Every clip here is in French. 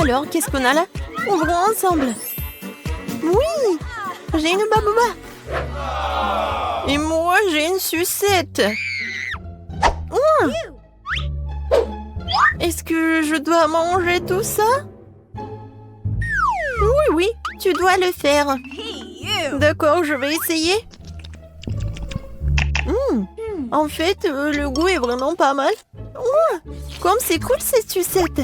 Alors, qu'est-ce qu'on a là? Ouvrons ensemble. Oui, j'ai une babouba. Et moi, j'ai une sucette. Oh. Est-ce que je dois manger tout ça? Oui, oui, tu dois le faire. D'accord, je vais essayer. En fait, le goût est vraiment pas mal. Comme c'est cool cette sucette.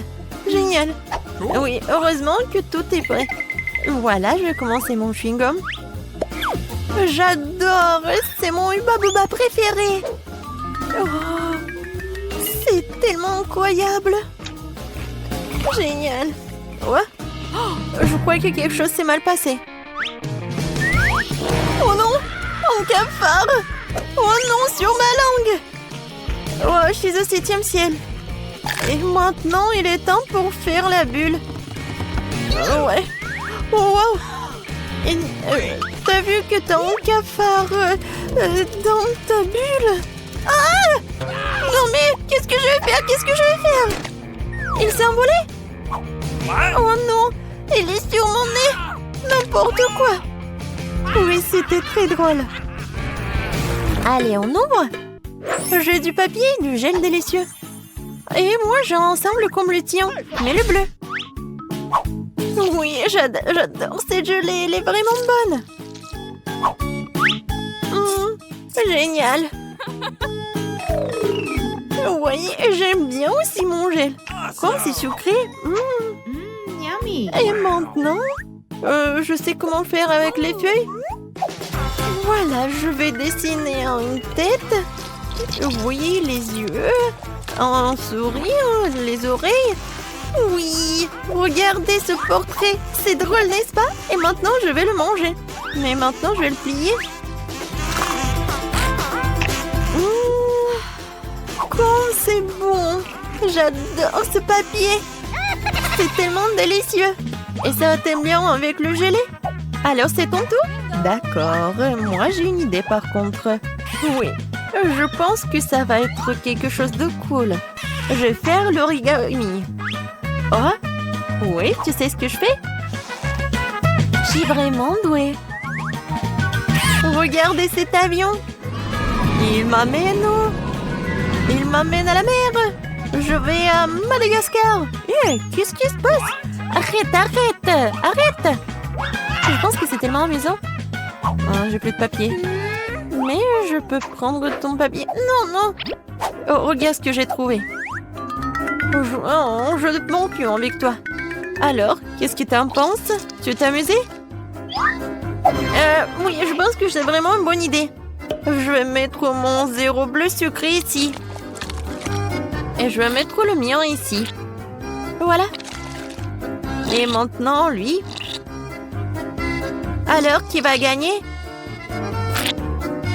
Génial. Oui, heureusement que tout est prêt. Voilà, je vais commencer mon chewing-gum. J'adore, c'est mon Hubba Bubba préféré. Oh, c'est tellement incroyable. Génial. Ouais. Je crois que quelque chose s'est mal passé. Oh non, un cafard. Oh non, sur ma langue. Oh, je suis au 7e ciel. Et maintenant, il est temps pour faire la bulle. Ouais. Oh, wow. T'as vu que t'as un cafard dans ta bulle? Ah! Non mais, qu'est-ce que je vais faire? Qu'est-ce que je vais faire? Il s'est envolé? Oh non, il est sur mon nez. N'importe quoi. Oui, c'était très drôle. Allez, on ouvre. J'ai du papier et du gel délicieux. Et moi, j'ai un ensemble comme le tien, mais le bleu. Oui, j'adore cette gelée, elle est vraiment bonne. Génial. Oui, j'aime bien aussi mon gel. Comme c'est sucré. Yummy. Et maintenant, je sais comment faire avec les feuilles. Voilà, je vais dessiner une tête. Oui, les yeux, un sourire, les oreilles. Oui, regardez ce portrait. C'est drôle, n'est-ce pas? Et maintenant, je vais le manger. Mais maintenant, je vais le plier. Comme c'est bon. J'adore ce papier. C'est tellement délicieux. Et ça t'aime bien avec le gelé? Alors, c'est ton tour? D'accord. Moi, j'ai une idée par contre. Oui, je pense que ça va être quelque chose de cool. Je vais faire l'origami. Oh, oui, tu sais ce que je fais? Je suis vraiment douée. Regardez cet avion. Il m'amène où? Il m'amène à la mer. Je vais à Madagascar. Qu'est-ce qui se passe? Arrête. Je pense que c'est tellement amusant. J'ai plus de papier. Mais je peux prendre ton papier. Non. Oh, regarde ce que j'ai trouvé. Je ne m'en plus avec toi. Alors, qu'est-ce que t'en penses? Tu veux t'amuser? Oui, je pense que c'est vraiment une bonne idée. Je vais mettre mon 0 bleu sucré ici. Et je vais mettre le mien ici. Voilà. Et maintenant, lui. Alors, qui va gagner?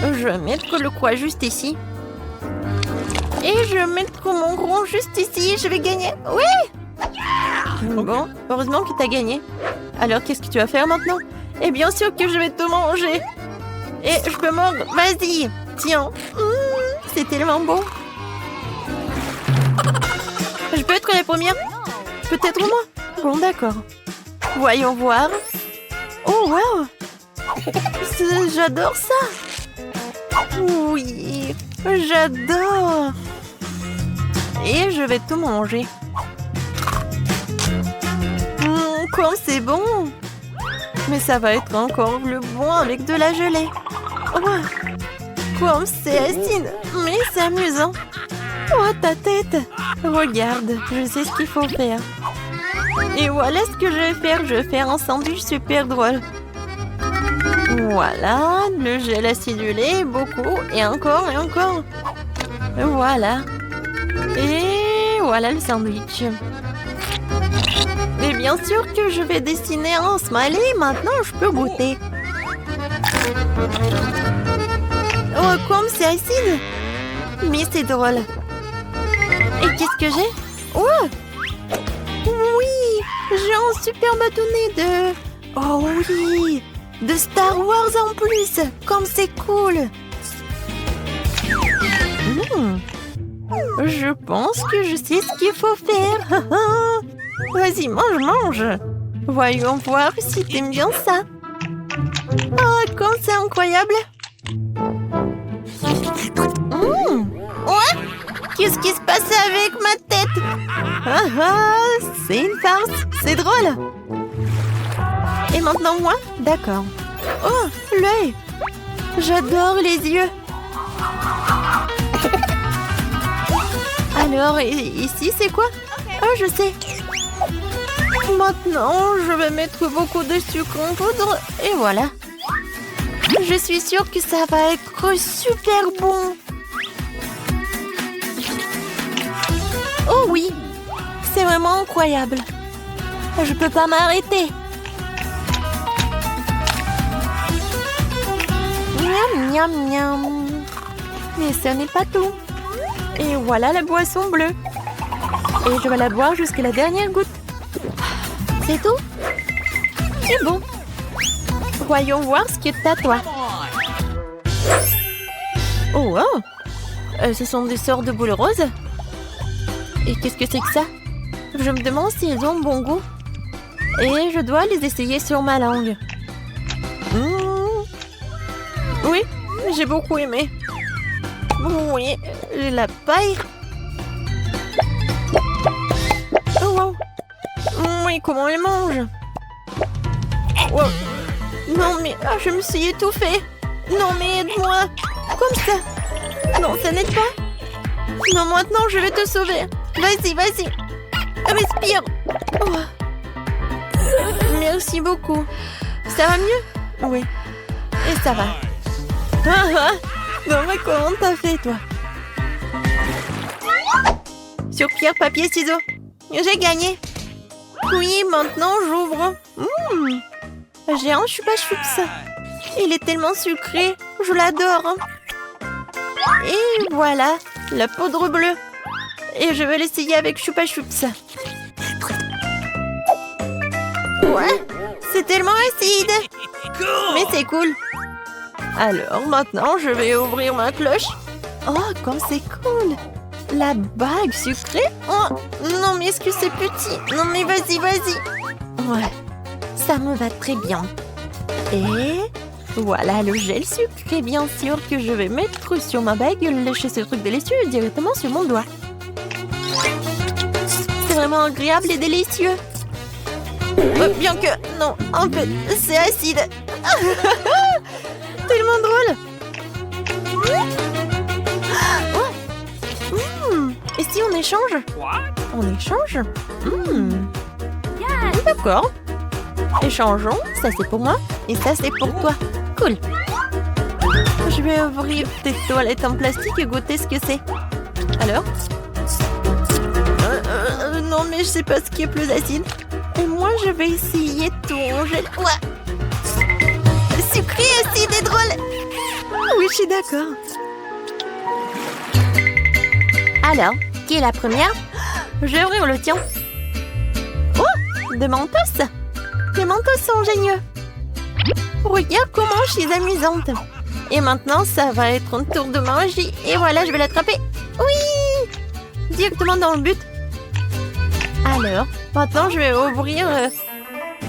Je vais mettre le quoi juste ici. Et je vais mettre mon rond juste ici. Je vais gagner. Oui! Bon, heureusement que tu as gagné. Alors, qu'est-ce que tu vas faire maintenant? Et bien sûr que je vais te manger. Et je peux mordre. Vas-y. Tiens. C'est tellement beau. Je peux être la première? Peut-être moi? Bon, d'accord. Voyons voir. Oh, wow! J'adore ça! Oui, j'adore! Et je vais tout manger. Comme c'est bon! Mais ça va être encore plus bon avec de la gelée. Oh, comme c'est acide, mais c'est amusant. Oh, ta tête! Regarde, je sais ce qu'il faut faire. Et voilà ce que je vais faire. Je vais faire un sandwich super drôle. Voilà, le gel acidulé, beaucoup, et encore, et encore. Voilà. Et voilà le sandwich. Et bien sûr que je vais dessiner un smiley. Maintenant, je peux goûter. Oh, comme c'est acide. Mais c'est drôle. Et qu'est-ce que j'ai? Oh! Oui! J'ai un super bâtonnet de... Oh oui! De Star Wars en plus! Comme c'est cool! Je pense que je sais ce qu'il faut faire! Vas-y, mange, mange. Voyons voir si t'aimes bien ça. Oh, comme c'est incroyable. Ouais. Qu'est-ce qui se passe avec ma tête? C'est une farce. C'est drôle. Et maintenant moi? D'accord. Oh, l'œil. J'adore les yeux. Alors, ici, c'est quoi? Oh, je sais. Maintenant, je vais mettre beaucoup de sucre en poudre. Et voilà. Je suis sûre que ça va être super bon. Oh oui. C'est vraiment incroyable. Je peux pas m'arrêter. Miam, miam, miam. Mais ce n'est pas tout. Et voilà la boisson bleue. Et je vais la boire jusqu'à la dernière goutte. C'est tout? C'est bon. Voyons voir ce que t'as, toi. Oh, wow. Ce sont des sortes de boules roses. Et qu'est-ce que c'est que ça? Je me demande si elles ont bon goût. Et je dois les essayer sur ma langue. Oui, j'ai beaucoup aimé. Oui, j'ai la paille. Oh, wow. Oui, comment on les mange? Wow. Non, mais je me suis étouffée. Non, mais aide-moi. Comme ça. Non, ça n'aide pas. Non, maintenant, je vais te sauver. Vas-y, vas-y. Respire. Oh. Merci beaucoup. Ça va mieux? Oui. Et ça va. Non, mais comment t'as fait, toi? Sur pierre, papier, ciseaux. J'ai gagné. Oui, maintenant, j'ouvre. J'ai un chupa-chups. Il est tellement sucré. Je l'adore. Et voilà, la poudre bleue. Et je vais l'essayer avec chupa-chups. Ouais, c'est tellement acide. Mais c'est cool. Alors, maintenant, je vais ouvrir ma cloche. Oh, comme c'est cool. La bague sucrée. Oh, non, mais est-ce que c'est petit? Non, mais vas-y, vas-y. Ouais, ça me va très bien. Et voilà le gel sucré, bien sûr, que je vais mettre sur ma bague et lécher ce truc délicieux directement sur mon doigt. C'est vraiment agréable et délicieux. Bien que, non, en fait, c'est acide. Tellement drôle. Et si on échange? On échange? D'accord. Échangeons. Ça, c'est pour moi. Et ça, c'est pour toi. Cool. Je vais ouvrir tes toilettes en plastique et goûter ce que c'est. Alors? Non, mais je sais pas ce qui est plus acide. Et moi, je vais essayer ton gel. Ouais. Sucré, acide et drôle. Oui, je suis d'accord. Alors, qui est la première? Je vais ouvrir le tien. Oh, des mentos. Les mentos sont géniaux. Regarde comment je suis amusante. Et maintenant, ça va être un tour de magie. Et voilà, je vais l'attraper. Oui! Directement dans le but. Alors, maintenant, je vais ouvrir...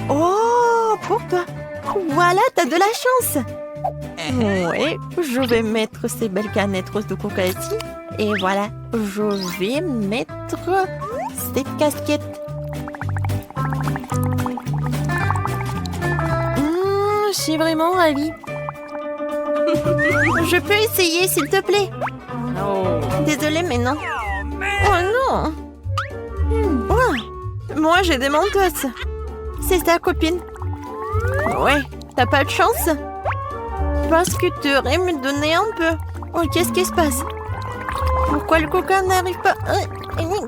Oh, pour toi. Voilà, t'as de la chance. Oui, je vais mettre ces belles canettes roses de coca ici. Et voilà, je vais mettre cette casquette. Je suis vraiment ravie. Je peux essayer, s'il te plaît? Désolée, mais non. Oh non! Oh, moi, j'ai des mentos. C'est ta copine. Ouais, t'as pas de chance? Parce que tu aurais me donner un peu. Oh, qu'est-ce qui se passe? Pourquoi le coca n'arrive pas?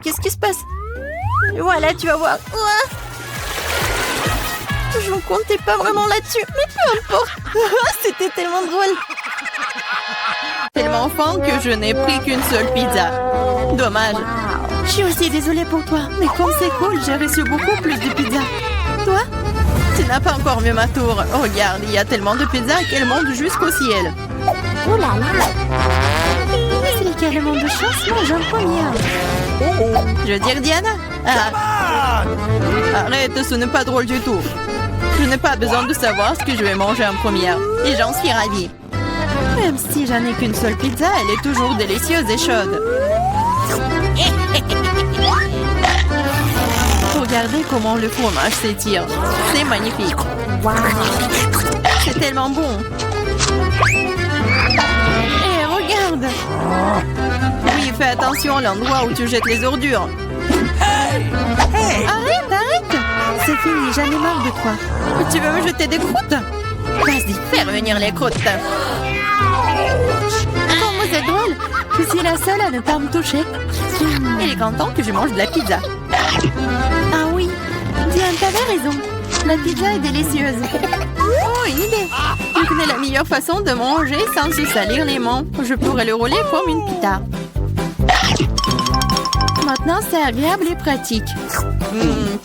Qu'est-ce qui se passe? Voilà, tu vas voir. Je ne comptais pas vraiment là-dessus, mais peu importe. C'était tellement drôle. Tellement faim que je n'ai pris qu'une seule pizza. Dommage. Je suis aussi désolée pour toi, mais comme c'est cool, j'ai reçu beaucoup plus de pizza. Toi? Tu n'as pas encore vu ma tour. Regarde, il y a tellement de pizzas qu'elles montent jusqu'au ciel. Oh là là! C'est lequel le monde de chance? Moi, j'en première. Je veux dire Diana. Ah, Arrête, ce n'est pas drôle du tout. Je n'ai pas besoin de savoir ce que je vais manger en première. Et j'en suis ravie. Même si j'en ai qu'une seule pizza, elle est toujours délicieuse et chaude. Regardez comment le fromage s'étire. C'est magnifique. C'est tellement bon. Et regarde. Oui, fais attention à l'endroit où tu jettes les ordures. Arrête. C'est fini, j'en ai marre de toi. Tu veux me jeter des croûtes? Vas-y, fais revenir les croûtes. Comment c'est drôle. Je suis la seule à ne pas me toucher. Il est content que je mange de la pizza. Ah oui, Diane, t'avais raison. La pizza est délicieuse. Oh, une idée. Je connais la meilleure façon de manger sans se salir les mains. Je pourrais le rouler comme une pita. Maintenant, c'est agréable et pratique.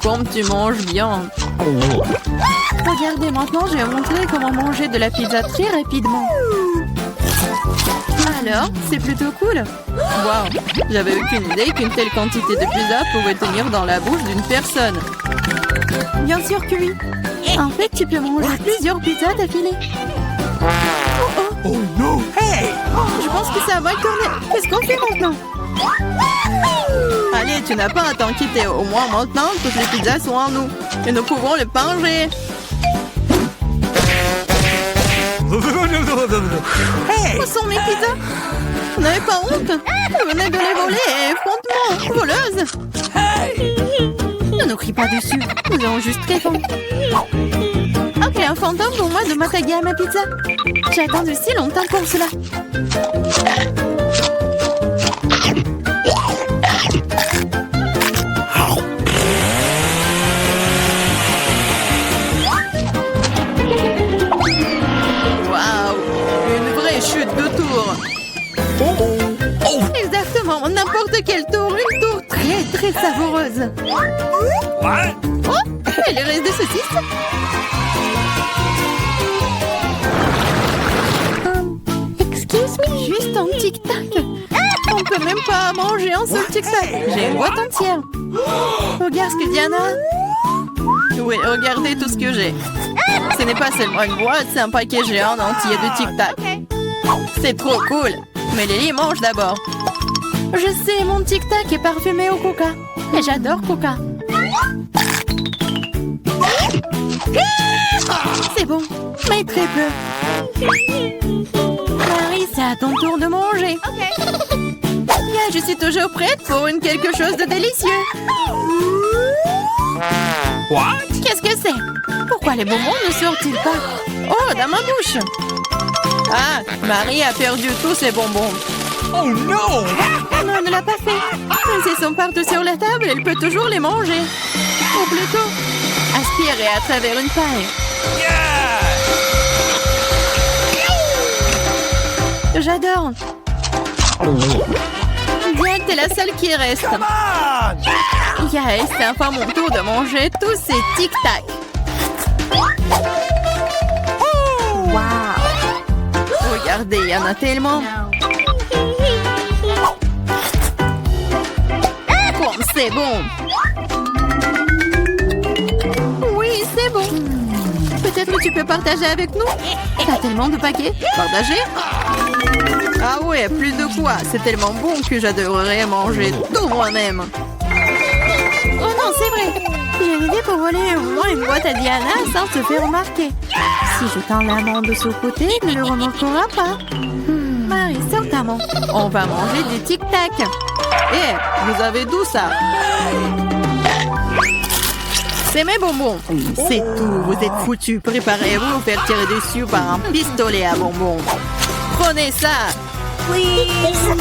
Comme tu manges bien. Regardez, maintenant, je vais montrer comment manger de la pizza très rapidement. Alors, c'est plutôt cool. Wow, j'avais aucune idée qu'une telle quantité de pizza pouvait tenir dans la bouche d'une personne. Bien sûr que oui. En fait, tu peux manger plusieurs pizzas d'affilée. Oh non! Hey! Je pense que ça va tourner. Qu'est-ce qu'on fait maintenant? Allez, tu n'as pas à t'inquiéter. Au moins maintenant, toutes les pizzas sont en nous. Et nous pouvons les manger. Où sont mes pizzas? Vous n'avez pas honte? Vous venez de les voler et effrontement, voleuse. Ne nous crie pas dessus. Nous avons juste très faim. Ok, un fantôme pour moi de m'attaquer à ma pizza. J'ai attendu si longtemps pour cela. Chute de tour. Exactement, n'importe quel tour, une tour très savoureuse. Oh, et le reste de saucisse. Excuse me, juste un tic-tac. On peut même pas manger un seul tic-tac. J'ai une boîte entière. Regarde ce que Diana. Oui, regardez tout ce que j'ai. Ce n'est pas seulement une boîte, c'est un paquet géant entier de tic-tac. C'est trop cool. Mais Lily mange d'abord. Je sais, mon tic-tac est parfumé au coca. Et j'adore coca. C'est bon, mais très peu. Marie, c'est à ton tour de manger. Bien, je suis toujours prête pour quelque chose de délicieux. Qu'est-ce que c'est? Pourquoi les bonbons ne sortent-ils pas? Oh, dans ma bouche. Ah, Marie a perdu tous ses bonbons. Oh non! Non, elle ne l'a pas fait. Mais s'ils sont partout sur la table, elle peut toujours les manger. Ou plutôt, aspirer à travers une paille. J'adore. Bien que t'es la seule qui reste. Yes, c'est enfin mon tour de manger tous ces tic-tac. Wow! Regardez, il y en a tellement. Comme c'est bon. Oui, c'est bon. Peut-être que tu peux partager avec nous? T'as tellement de paquets. Partager? Ah ouais, plus de quoi. C'est tellement bon que j'adorerais manger tout moi-même. Oh non, c'est vrai. J'ai une idée pour voler au moins une boîte à Diana sans se faire remarquer. Si je tends la main de ce côté, elle ne le remarquera pas. Marie, sors ta main. On va manger des tic-tac. Eh, vous avez d'où ça? C'est mes bonbons. C'est tout, vous êtes foutus. Préparez-vous à faire tirer dessus par un pistolet à bonbons. Prenez ça. Please.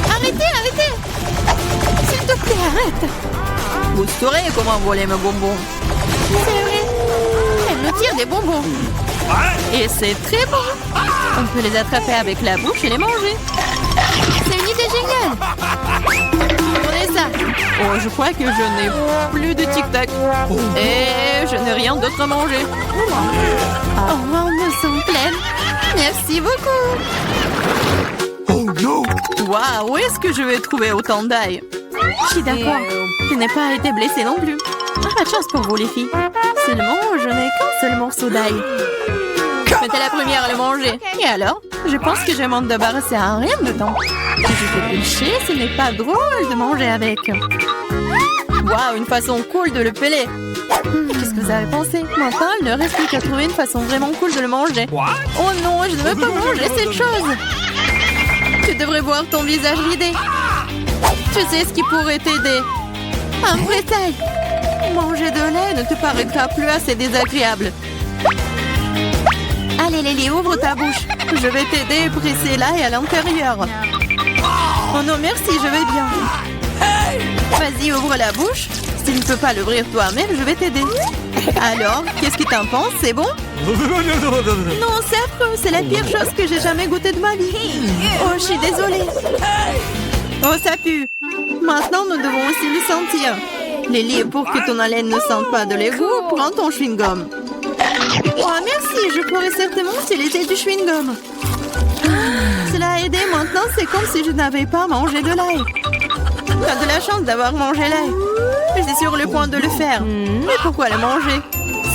Arrêtez. S'il te plaît, arrête. Vous saurez comment voler mes bonbons. C'est vrai. Elle me tire des bonbons. Et c'est très bon. On peut les attraper avec la bouche et les manger. C'est une idée géniale. Prenez ça. Oh, je crois que je n'ai plus de tic-tac. Et je n'ai rien d'autre à manger. Oh, nous sommes pleines. Merci beaucoup. Waouh, où est-ce que je vais trouver autant d'ail? Je suis d'accord. Je n'ai pas été blessée non plus. Pas de chance pour vous, les filles. Seulement, je n'ai qu'un seul morceau d'ail. J'étais la première à le manger. Et alors? Je pense que je vais m'en débarrasser en rien de temps. Si je fais pêcher, ce n'est pas drôle de manger avec. Waouh, une façon cool de le peler. Qu'est-ce que vous avez pensé? Maintenant, il ne reste plus qu'à trouver une façon vraiment cool de le manger. Oh non, je ne veux pas manger cette chose. Tu devrais voir ton visage ridé. Tu sais ce qui pourrait t'aider? Un vrai taille. Manger de lait ne te paraîtra plus assez désagréable. Allez, Lily, ouvre ta bouche. Je vais t'aider à presser l'ail à l'intérieur. Oh non, merci, je vais bien. Vas-y, ouvre la bouche. Si tu ne peux pas l'ouvrir toi-même, je vais t'aider. Alors, qu'est-ce que t'en penses? C'est bon? Non, c'est affreux. C'est la pire chose que j'ai jamais goûtée de ma vie. Oh, je suis désolée. Oh, ça pue. Maintenant, nous devons aussi le sentir. Lily, pour que ton haleine ne sente pas de l'égout, prends ton chewing-gum. Oh, merci. Je pourrais certainement utiliser du chewing-gum. Cela a aidé. Maintenant, c'est comme si je n'avais pas mangé de l'ail. Tu as de la chance d'avoir mangé l'ail. Je suis sur le point de le faire. Mais pourquoi le manger?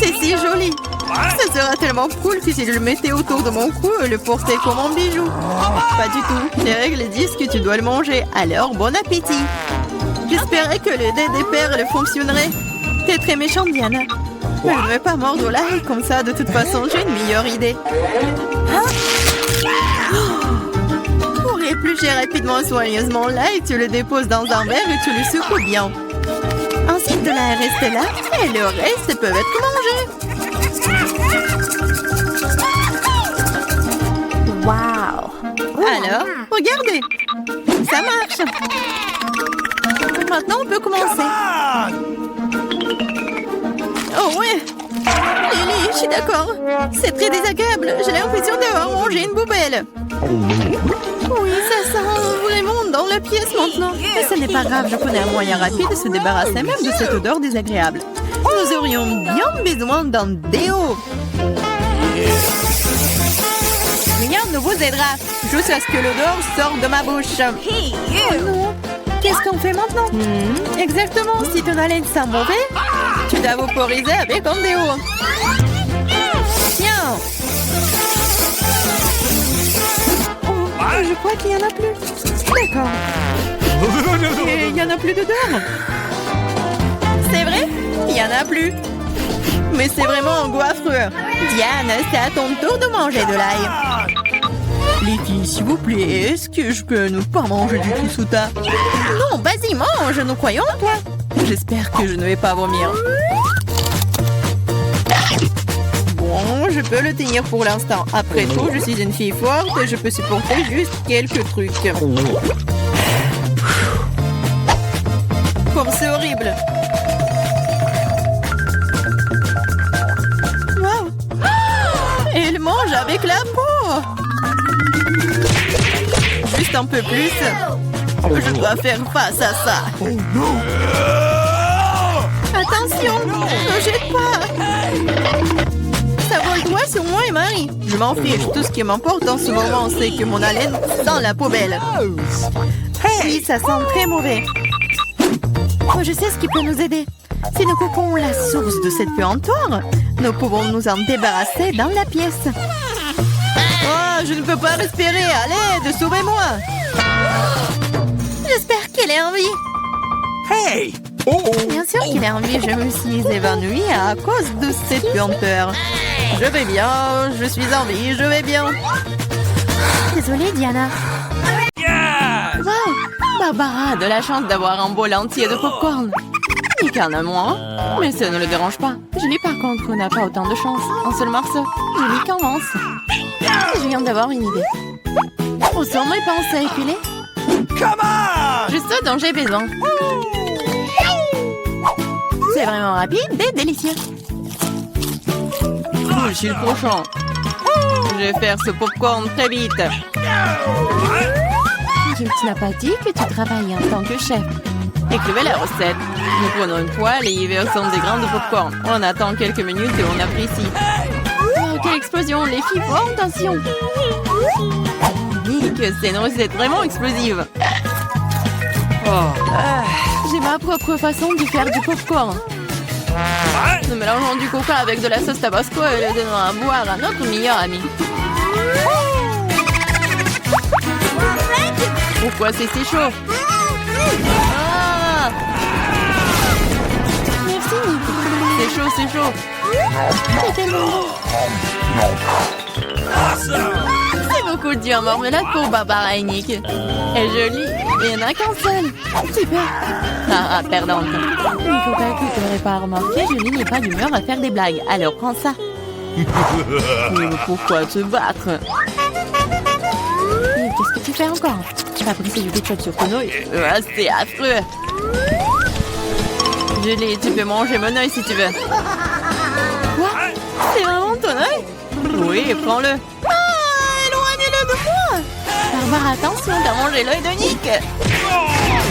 C'est si joli. Ça sera tellement cool que si je le mettais autour de mon cou et le portais comme un bijou. Pas du tout. Les règles disent que tu dois le manger. Alors, bon appétit. J'espérais que le dé des perles fonctionnerait. T'es très méchante, Diana. Mais je ne vais pas mordre l'ail comme ça. De toute façon, j'ai une meilleure idée. Pour éplucher rapidement et soigneusement l'ail, tu le déposes dans un verre et tu le secoues bien. Ensuite, de l'ail reste là et le reste peut être mangé. Wow! Alors, regardez. Ça marche. Maintenant, on peut commencer. Oh ouais. Lily, je suis d'accord. C'est très désagréable. J'ai l'impression d'avoir mangé une poubelle. Oui, ça sent vraiment dans la pièce maintenant. Mais ce n'est pas grave, je connais un moyen rapide de se débarrasser même de cette odeur désagréable. Nous aurions bien besoin d'un déo. Rien ne vous aidera, jusqu'à ce que l'odeur sorte de ma bouche. Oh non. Qu'est-ce qu'on fait maintenant? Exactement, si ton haleine sent mauvais, tu dois vaporiser avec un déo. Tiens. Oh, je crois qu'il n'y en a plus. D'accord. Et il n'y en a plus d'odeur. C'est vrai? Il n'y en a plus. Mais c'est vraiment un goût affreux. Diane, c'est à ton tour de manger de l'ail. Les filles, s'il vous plaît, est-ce que je peux ne pas manger du tout sous ta... Non, vas-y, mange, nous croyons en toi. J'espère que je ne vais pas vomir. Bon, je peux le tenir pour l'instant. Après tout, je suis une fille forte et je peux supporter juste quelques trucs. Comme c'est horrible. Wow. Elle mange avec la peau. Juste un peu plus. Je dois faire face à ça. Oh non! Attention! Ne jette pas! Ça vole toi sur moi et Marie. Je m'en fiche. Tout ce qui m'importe en ce moment, c'est que mon haleine sent la poubelle. Oui, ça sent très mauvais. Oh, je sais ce qui peut nous aider. Si nous coupons la source de cette puanteur, nous pouvons nous en débarrasser dans la pièce. Oh, je ne peux pas respirer. Allez, sauvez-moi. J'espère qu'elle est en vie. Hey! Bien sûr qu'il est en vie. Je me suis évanouie à cause de cette puanteur. Je vais bien. Je suis en vie. Je vais bien. Désolée, Diana. Wow! Barbara a de la chance d'avoir un bol entier de popcorn. Quelqu'un a moins, mais ça ne le dérange pas. Julie, par contre, n'a pas autant de chance. Un seul morceau. Julie commence. Je viens d'avoir une idée. Au sommet, pense à épiler. Juste ce dont j'ai besoin. C'est vraiment rapide et délicieux. Je suis le cochon. Je vais faire ce popcorn très vite. Tu n'as pas dit que tu travaillais en tant que chef. Écrivez la recette. Nous prenons une poêle et y versons des grains de popcorn. On attend quelques minutes et on apprécie. Oh, quelle explosion! Les filles, font attention! Nick, c'est une recette vraiment explosive. J'ai ma propre façon de faire du popcorn. Nous mélangeons du coca avec de la sauce tabasco et le donnons à boire à notre meilleur ami. Pourquoi c'est si chaud? Ah! Merci, Nick. C'est chaud. C'est tellement bon. C'est beaucoup de en marmelade pour Barbara et Nick. Elle est jolie. Il n'y en a qu'un seul. Super. Ah, perdante. Nico, que tu n'aurais pas remarqué, Julie n'est pas d'humeur à faire des blagues. Alors prends ça. Mais pourquoi te battre? Qu'est-ce que tu fais encore? Tu as pris du ketchup sur ton œil? C'est affreux. Julie, tu peux manger mon œil si tu veux. Quoi? C'est vraiment ton œil? Oui, prends-le. Ah, éloignez-le de moi! Barbara, attention, t'as mangé l'œil de Nick.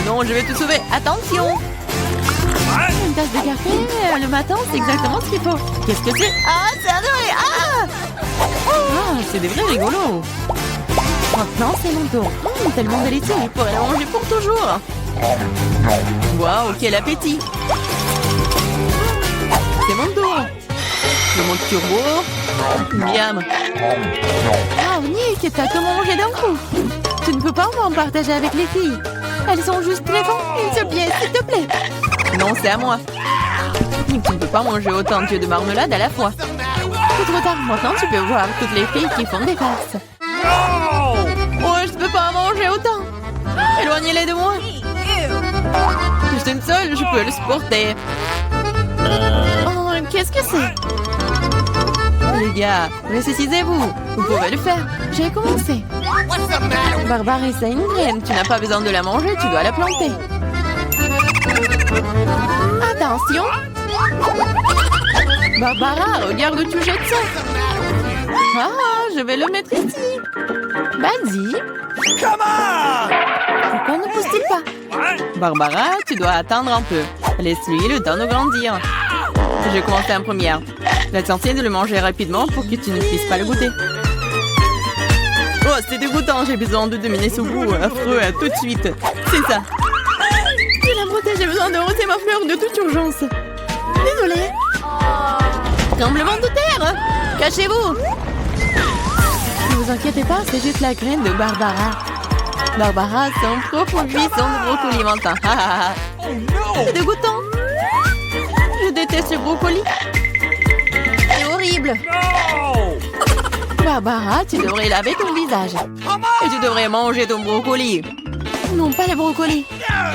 Non, je vais te sauver. Attention! Une tasse de café le matin, c'est exactement ce qu'il faut. Qu'est-ce que c'est? Ah, c'est adoré! Ah, c'est des vrais rigolos. Maintenant, c'est mon tour. Tellement délicieux, je pourrais la manger pour toujours. Waouh, quel appétit! C'est mon tour. Le mode turbo. Miam. Ah, Nick, t'as tout mangé d'un coup. Tu ne peux pas m'en partager avec les filles. Elles sont juste très bonnes. Une seule pièce, s'il te plaît. Non, c'est à moi. Nick, tu ne peux pas manger autant de marmelade à la fois. C'est trop tard. Maintenant, tu peux voir toutes les filles qui font des farces. Oh, je ne peux pas manger autant. Éloignez-les de moi. Juste une seule, je peux le supporter. Oh, qu'est-ce que c'est? Les gars, ressuscitez-vous. Vous pouvez le faire. J'ai commencé. Barbara, c'est une graine. Tu n'as pas besoin de la manger, tu dois la planter. Attention. Barbara, regarde où tu jettes ça. Ah, je vais le mettre ici. Vas-y. Pourquoi ne pousse-t-il pas? Barbara, tu dois attendre un peu. Laisse-lui le temps de grandir. Je vais commencer en première. L'essentiel de le manger rapidement pour que tu ne puisses pas le goûter. Oh, c'est dégoûtant. J'ai besoin de dominer ce goût affreux tout de suite. C'est ça. Je la protège. J'ai besoin de rôter ma fleur de toute urgence. Désolée. Tremblement de terre. Cachez-vous. Ne vous inquiétez pas, c'est juste la graine de Barbara. Barbara, son propre buisson de brocoli mentin. C'est dégoûtant. Je déteste le brocoli. C'est horrible. Barbara, tu devrais laver ton visage. Et tu devrais manger ton brocoli. Non, pas le brocoli.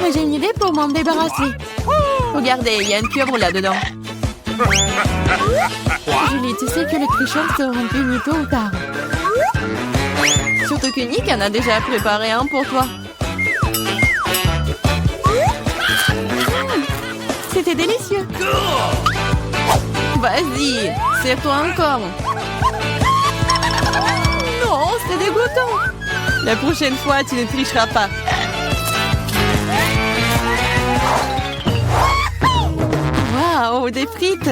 Mais j'ai une idée pour m'en débarrasser. Regardez, il y a une pieuvre là-dedans. Julie, tu sais que les tricheurs seront punis tôt ou tard. Surtout que Nick en a déjà préparé un pour toi. C'était délicieux. Vas-y, serre-toi encore. Non, c'est dégoûtant. La prochaine fois, tu ne tricheras pas. Waouh, des frites.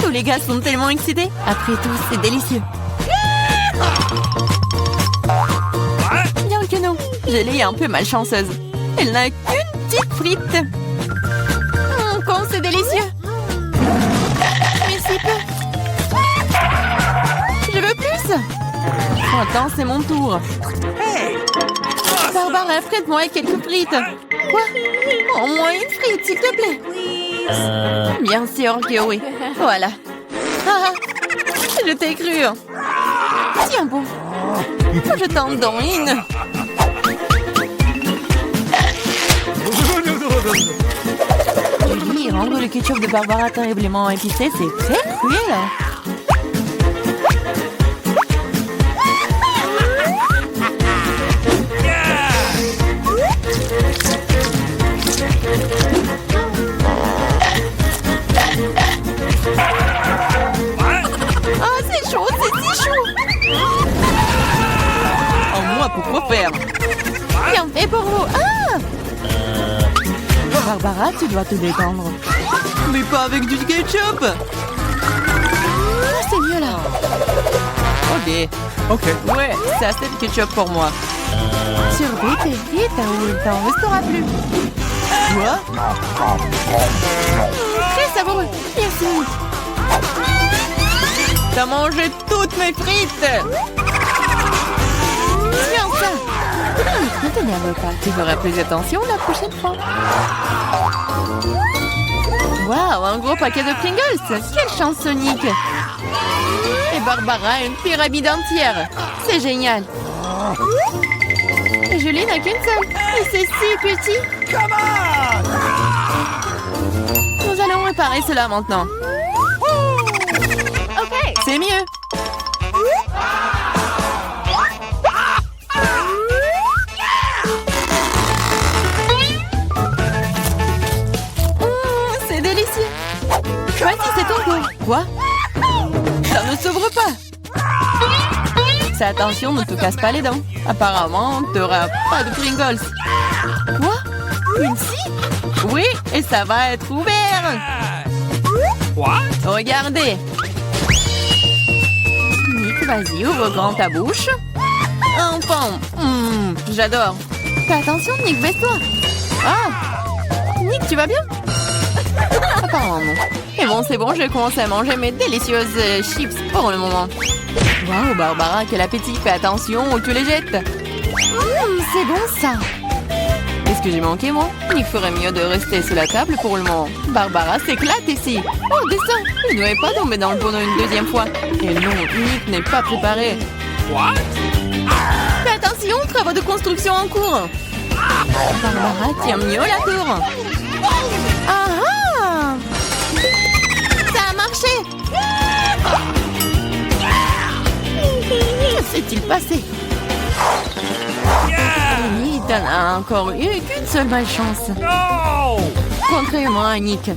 Tous les gars sont tellement excités. Après tout, c'est délicieux. Bien que non, Julie est un peu malchanceuse. Elle n'a qu'une petite frite. Quand c'est délicieux. Mais si peu. Je veux plus. Attends, c'est mon tour. Barbara, prête-moi quelques frites. Quoi? Au moins une frite, s'il te plaît. Bien sûr que oui. Voilà. Ah, je t'ai cru. Tiens bon. Je t'en donne une. Oui, rendre le ketchup de Barbara terriblement épicé, c'est très cruel. Ah, c'est chaud, c'est si chaud. Oh, moi, pourquoi faire? Bien fait pour vous. Ah! Barbara, tu dois te détendre. Mais pas avec du ketchup. c'est mieux là. Ok. Ouais, c'est assez de ketchup pour moi. Surveille tes frites ou il t'en restera plus. Quoi? Très savoureux. Merci. T'as mangé toutes mes frites. Tiens ça. Ne t'énerve pas. Tu feras plus attention la prochaine fois. Waouh, un gros paquet de Pringles. Quelle chance, Sonic. Et Barbara une pyramide entière. C'est génial. Et Julie n'a qu'une seule. Et c'est si petit. Nous allons réparer cela maintenant. Ok, c'est mieux. C'est délicieux. Voici, c'est ton tour. Quoi? Ça ne s'ouvre pas. Fais attention, ne te casse pas les dents. Apparemment, tu n'auras pas de Pringles. Quoi? Une scie? Oui, et ça va être ouvert. Regardez. Nick, vas-y, ouvre grand ta bouche. Un pomme. J'adore. Fais attention, Nick, baisse-toi. Ah! Nick, tu vas bien? Apparemment non. Mais bon, c'est bon, je vais commencer à manger mes délicieuses chips pour le moment. Waouh, Barbara, quel appétit. Fais attention ou tu les jettes. C'est bon ça. Qu'est-ce que j'ai manqué, moi? Il ferait mieux de rester sous la table pour le moment. Barbara s'éclate ici. Oh, descends. Il ne devait pas tomber dans le bonneau une deuxième fois. Et non, Nick n'est pas préparé. Fais attention, travaux de construction en cours. Barbara tient mieux la tour. Ah ah! Ça a marché. Que s'est-il passé? Oui, t'en as encore eu qu'une seule malchance. Contrairement à Nick.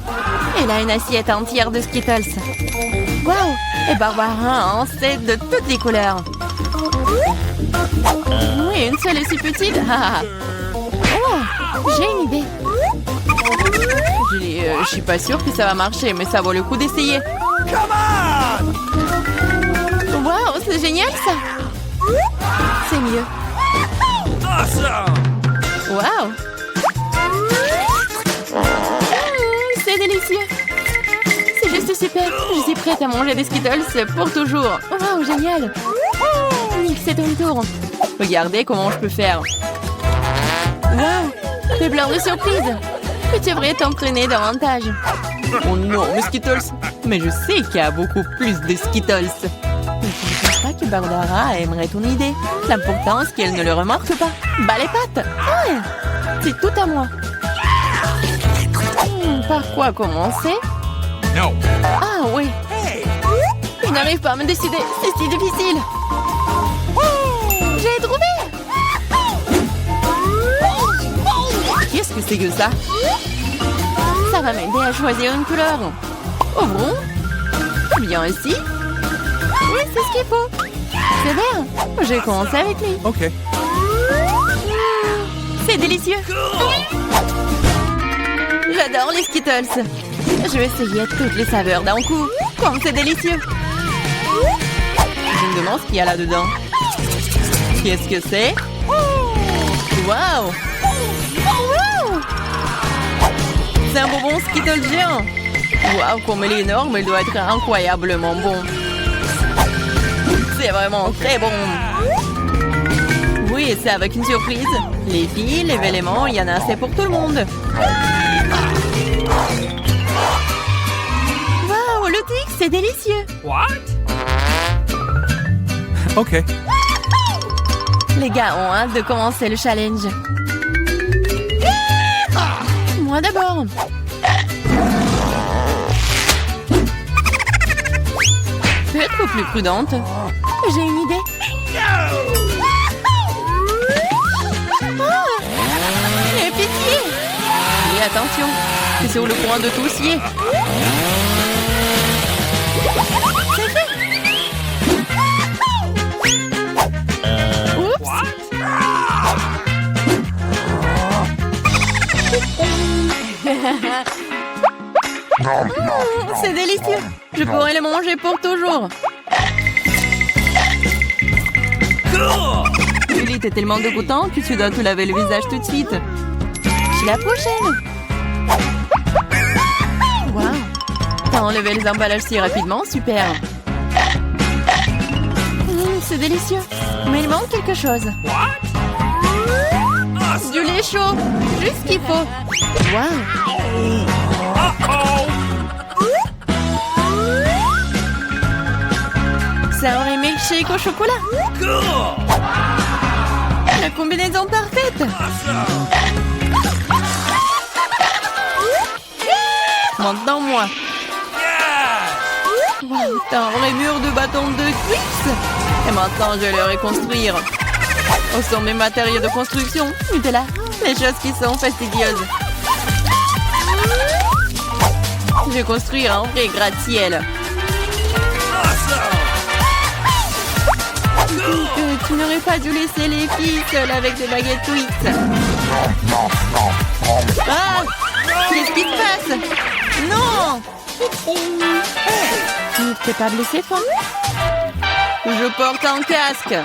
Elle a une assiette entière de Skittles. Waouh! Et Barbara en sait de toutes les couleurs. Oui, une seule est si petite. Oh, j'ai une idée. Je suis pas sûre que ça va marcher, mais ça vaut le coup d'essayer. Waouh, c'est génial ça. C'est mieux. Waouh. C'est délicieux. C'est juste super. Je suis prête à manger des Skittles pour toujours. Waouh, génial. Nick, c'est ton tour. Regardez comment je peux faire. Waouh, c'est plein de surprises. Tu devrais t'entraîner davantage. Oh non, mes Skittles. Mais je sais qu'il y a beaucoup plus de Skittles. Je ne pense pas que Barbara aimerait ton idée. L'important, c'est qu'elle ne le remarque pas. Bas les pattes. Ah, c'est tout à moi. Par quoi commencer? No. Ah oui. Je n'arrive pas à me décider. C'est si difficile. J'ai trouvé. Qu'est-ce que c'est que ça? Ça va m'aider à choisir une couleur. Oh bon? Bien ici. Oui, c'est ce qu'il faut. C'est vert. J'ai commencé avec lui. Ok. C'est délicieux. J'adore les Skittles. Je vais essayer toutes les saveurs d'un coup. Comme c'est délicieux. Je me demande ce qu'il y a là-dedans. Qu'est-ce que c'est? Waouh! C'est un bonbon Skittles géant. Waouh, comme il est énorme, il doit être incroyablement bon. C'est vraiment très bon. Oui, c'est avec une surprise. Les filles, les éléments, il y en a assez pour tout le monde. Waouh, le tic, c'est délicieux. What? Ok. Les gars ont hâte de commencer le challenge. Moi d'abord. Peux être plus prudente. J'ai une idée. Oh, mais pitié. Et attention, c'est sur le point de toussier. C'est fait. Oups. C'est délicieux. Je pourrais le manger pour toujours. Julie, t'es tellement dégoûtant que tu dois te laver le visage tout de suite. La prochaine. Wow. T'as enlevé les emballages si rapidement, super. C'est délicieux. Mais il manque quelque chose. Du lait chaud. Juste ce qu'il faut. Wow. Ça aurait milkshake au chocolat. La combinaison parfaite. Maintenant, moi. Wow, t'as un mur de bâtons de Twix. Et maintenant, je vais le reconstruire. Où sont mes matériaux de construction? Nutella, les choses qui sont fastidieuses. Je vais construire un vrai gratte-ciel. Tu n'aurais pas dû laisser les filles seules avec des baguettes Twix. Ah! Qu'est-ce qui se passe? Non! Tu t'es pas blessé, toi? Je porte un casque.